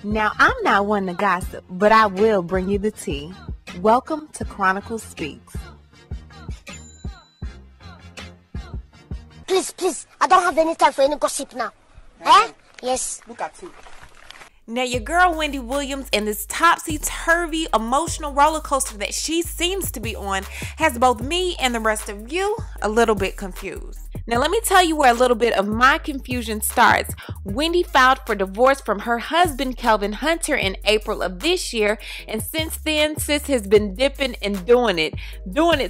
Now, I'm not one to gossip, but I will bring you the tea. Welcome to Chronicle Speaks. Please, I don't have any time for any gossip now. Eh? Yes. Look at you. Now, your girl Wendy Williams and this topsy-turvy emotional roller coaster that she seems to be on has both me and the rest of you a little bit confused. Now, let me tell you where a little bit of my confusion starts. Wendy filed for divorce from her husband, Kelvin Hunter, in April of this year. And since then, sis has been dipping and doing it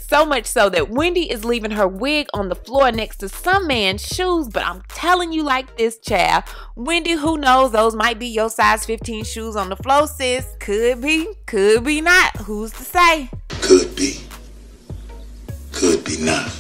so much so that Wendy is leaving her wig on the floor next to some man's shoes. But I'm telling you like this, child. Wendy, who knows? Those might be your size 15 shoes on the floor, sis. Could be not. Who's to say? Could be not.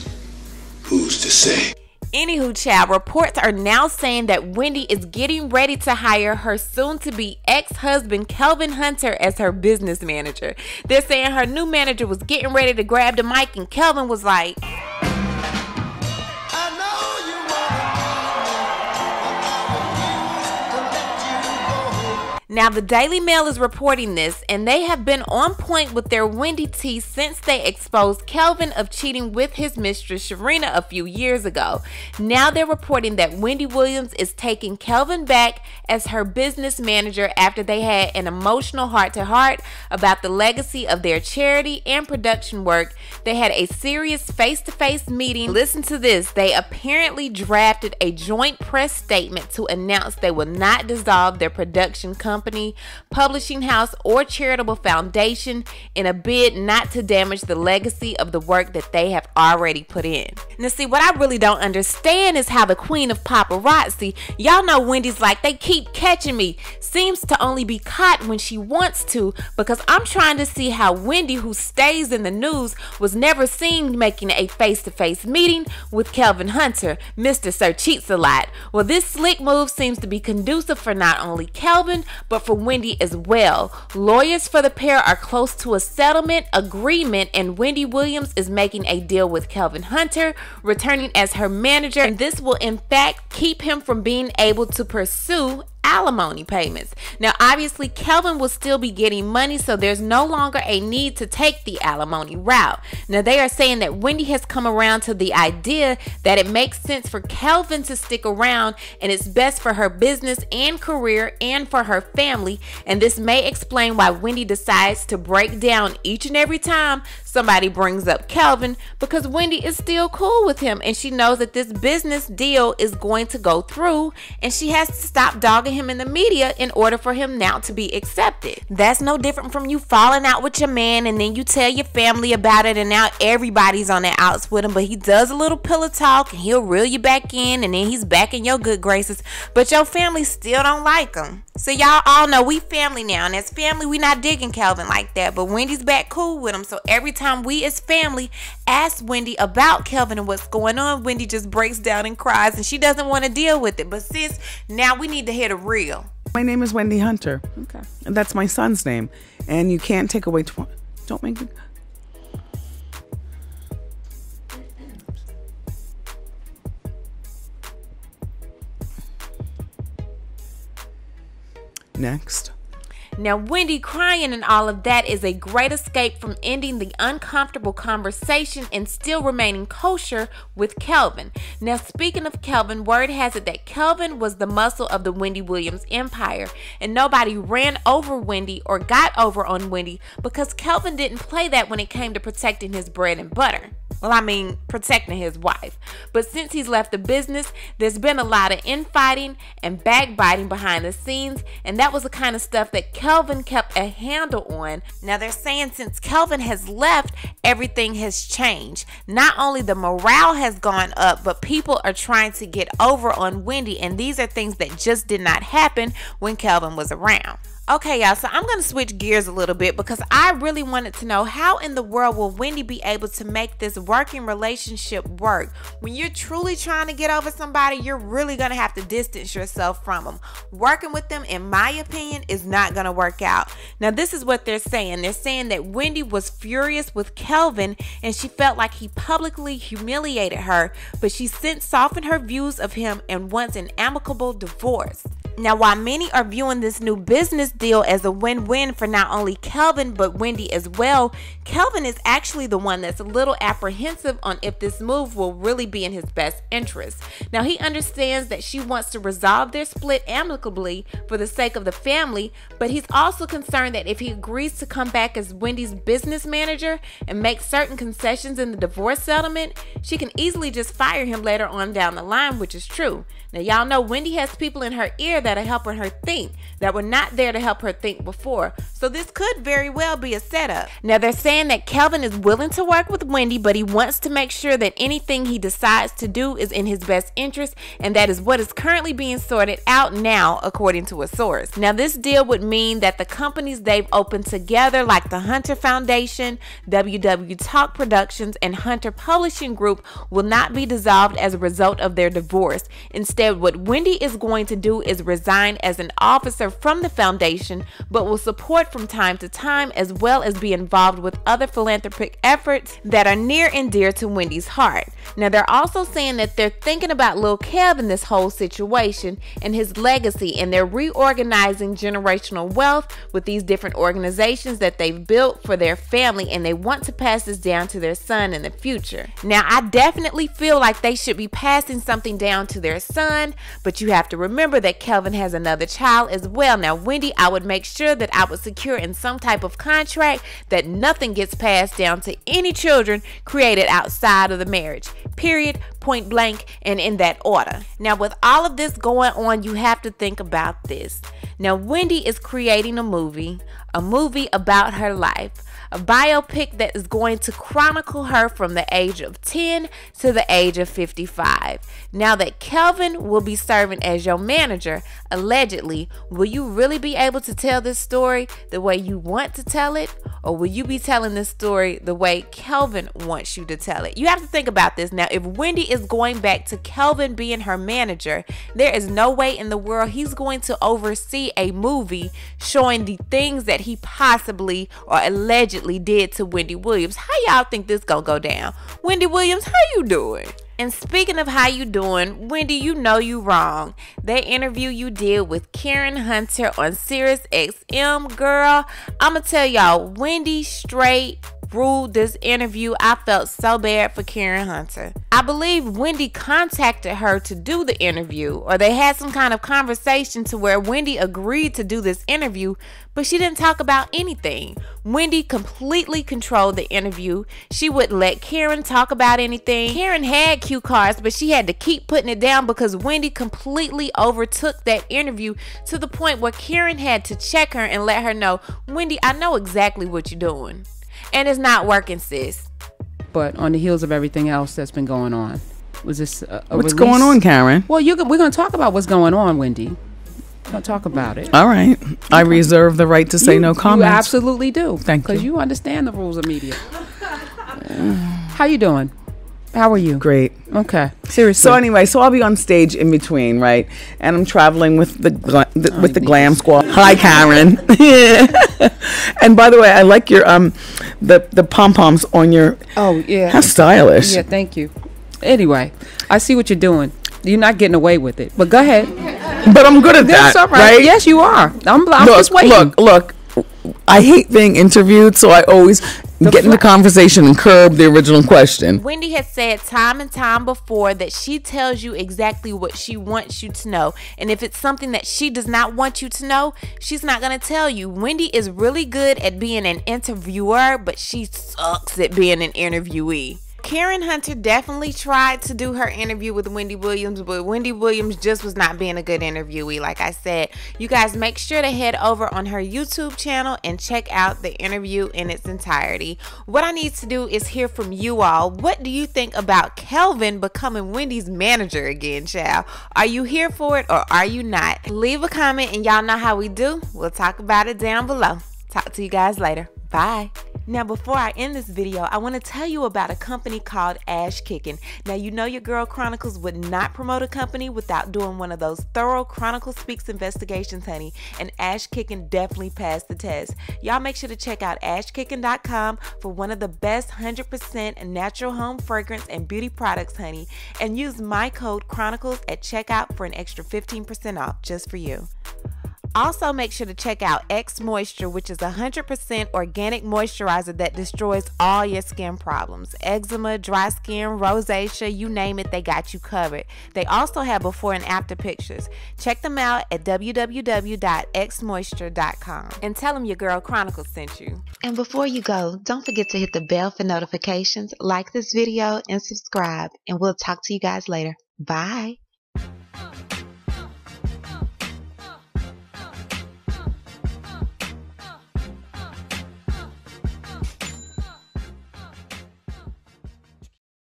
Who's to say? Anywho, child, reports are now saying that Wendy is getting ready to hire her soon-to-be ex-husband Kelvin Hunter as her business manager. They're saying her new manager was getting ready to grab the mic and Kelvin was like, Now, the Daily Mail is reporting this, and they have been on point with their Wendy tea since they exposed Kelvin of cheating with his mistress Sharina a few years ago. Now they're reporting that Wendy Williams is taking Kelvin back as her business manager after they had an emotional heart-to-heart about the legacy of their charity and production work. They had a serious face-to-face meeting. Listen to this. They apparently drafted a joint press statement to announce they will not dissolve their production company, publishing house, or charitable foundation in a bid not to damage the legacy of the work that they have already put in. Now, see, what I really don't understand is how the queen of paparazzi, y'all know Wendy's like, they keep catching me, seems to only be caught when she wants to, because I'm trying to see how Wendy, who stays in the news, was never seen making a face-to-face meeting with Kelvin Hunter, Mr. Sir Cheats a Lot. Well, this slick move seems to be conducive for not only Kelvin, but for Wendy as well. Lawyers for the pair are close to a settlement agreement, and Wendy Williams is making a deal with Kelvin Hunter, returning as her manager, and this will in fact keep him from being able to pursue alimony payments. Now, obviously, Kelvin will still be getting money, so there's no longer a need to take the alimony route. Now, they are saying that Wendy has come around to the idea that it makes sense for Kelvin to stick around, and it's best for her business and career and for her family, and this may explain why Wendy decides to break down each and every time somebody brings up Kelvin, because Wendy is still cool with him, and she knows that this business deal is going to go through, and she has to stop dogging him in the media in order for him now to be accepted. That's no different from you falling out with your man and then you tell your family about it and now everybody's on the outs with him, but he does a little pillow talk and he'll reel you back in and then he's back in your good graces, but your family still don't like him. So y'all all know we family now, and as family we not digging Kelvin like that, but Wendy's back cool with him. So every time we as family ask Wendy about Kelvin and what's going on, Wendy just breaks down and cries and she doesn't want to deal with it. But sis, now we need to hear the real. My name is Wendy Hunter. Okay. And that's my son's name. And you can't take away don't make me. Next. Now, Wendy crying and all of that is a great escape from ending the uncomfortable conversation and still remaining kosher with Kelvin. Now, speaking of Kelvin, word has it that Kelvin was the muscle of the Wendy Williams empire, and nobody ran over Wendy or got over on Wendy because Kelvin didn't play that when it came to protecting his bread and butter. Well, I mean, protecting his wife. But since he's left the business, there's been a lot of infighting and backbiting behind the scenes, and that was the kind of stuff that Kelvin kept a handle on. Now, they're saying since Kelvin has left, everything has changed. Not only the morale has gone up, but people are trying to get over on Wendy, and these are things that just did not happen when Kelvin was around. Okay, y'all, so I'm going to switch gears a little bit because I really wanted to know how in the world will Wendy be able to make this working relationship work? When you're truly trying to get over somebody, you're really going to have to distance yourself from them. Working with them, in my opinion, is not going to work out. Now, this is what they're saying. They're saying that Wendy was furious with Kelvin and she felt like he publicly humiliated her, but she since softened her views of him and wants an amicable divorce. Now, while many are viewing this new business deal as a win-win for not only Kelvin but Wendy as well, Kelvin is actually the one that's a little apprehensive on if this move will really be in his best interest. Now, he understands that she wants to resolve their split amicably for the sake of the family, but he's also concerned that if he agrees to come back as Wendy's business manager and make certain concessions in the divorce settlement, she can easily just fire him later on down the line, which is true. Now, y'all know Wendy has people in her ear that are helping her think that were not there to help her think before. So this could very well be a setup. Now, they're saying that Kelvin is willing to work with Wendy, but he wants to make sure that anything he decides to do is in his best interest, and that is what is currently being sorted out now, according to a source. Now, this deal would mean that the companies they've opened together, like the Hunter Foundation, WW Talk Productions, and Hunter Publishing Group, will not be dissolved as a result of their divorce. Instead, what Wendy is going to do is resign as an officer from the foundation, but will support from time to time, as well as be involved with other philanthropic efforts that are near and dear to Wendy's heart. Now, they're also saying that they're thinking about Lil Kev in this whole situation and his legacy, and they're reorganizing generational wealth with these different organizations that they've built for their family, and they want to pass this down to their son in the future. Now, I definitely feel like they should be passing something down to their son, but you have to remember that Kelvin has another child as well. Now, Wendy, I would make sure that I would secure in some type of contract that nothing gets passed down to any children created outside of the marriage. Period, point blank, and in that order. Now, with all of this going on, you have to think about this. Now, Wendy is creating a movie about her life. A biopic that is going to chronicle her from the age of 10 to the age of 55. Now that Kelvin will be serving as your manager, allegedly, will you really be able to tell this story the way you want to tell it? Or will you be telling this story the way Kelvin wants you to tell it? You have to think about this. Now, if Wendy is going back to Kelvin being her manager, there is no way in the world he's going to oversee a movie showing the things that he possibly or allegedly did to Wendy Williams. How y'all think this gonna go down? Wendy Williams, how you doing? And speaking of how you doing, Wendy, you know you wrong. That interview you did with Karen Hunter on Sirius XM, girl, I'ma tell y'all, Wendy straight ruled this interview. I felt so bad for Karen Hunter. I believe Wendy contacted her to do the interview, or they had some kind of conversation to where Wendy agreed to do this interview, but she didn't talk about anything. Wendy completely controlled the interview. She wouldn't let Karen talk about anything. Karen had cue cards, but she had to keep putting it down because Wendy completely overtook that interview to the point where Karen had to check her and let her know, Wendy, I know exactly what you're doing. And it's not working, sis. But on the heels of everything else that's been going on, was this a What's release? going on, Karen? Well, we're going to talk about what's going on, Wendy. We're going to talk about it. All right. I reserve the right to say no comments. You absolutely do. Thank you. Because you understand the rules of media. How you doing? How are you? Great. Okay. Seriously. So anyway, I'll be on stage in between, right? And I'm traveling with the glam squad. Hi, Karen. And by the way, I like your the pom poms on your. Oh yeah. How stylish. Yeah. Thank you. Anyway, I see what you're doing. You're not getting away with it, but go ahead. But I'm good at that, all right? Yes, you are. I'm just waiting. Look. I hate being interviewed, so I always get into conversation and curb the original question. Wendy has said time and time before that she tells you exactly what she wants you to know. And if it's something that she does not want you to know, she's not going to tell you. Wendy is really good at being an interviewer, but she sucks at being an interviewee. Karen Hunter definitely tried to do her interview with Wendy Williams, but Wendy Williams just was not being a good interviewee. Like I said, you guys make sure to head over on her YouTube channel and check out the interview in its entirety. What I need to do is hear from you all. What do you think about Kelvin becoming Wendy's manager again, child? Are you here for it or are you not? Leave a comment and y'all know how we do. We'll talk about it down below. Talk to you guys later. Bye. Now, before I end this video, I want to tell you about a company called Ash Kicking. Now, you know your girl Chronicles would not promote a company without doing one of those thorough Chronicle Speaks investigations, honey, and Ash Kicking definitely passed the test. Y'all make sure to check out ashkicking.com for one of the best 100% natural home fragrance and beauty products, honey, and use my code Chronicles at checkout for an extra 15% off just for you. Also, make sure to check out XMoisture, which is a 100% organic moisturizer that destroys all your skin problems. Eczema, dry skin, rosacea, you name it, they got you covered. They also have before and after pictures. Check them out at www.xmoisture.com and tell them your girl Chronicles sent you. And before you go, don't forget to hit the bell for notifications, like this video, and subscribe. And we'll talk to you guys later. Bye.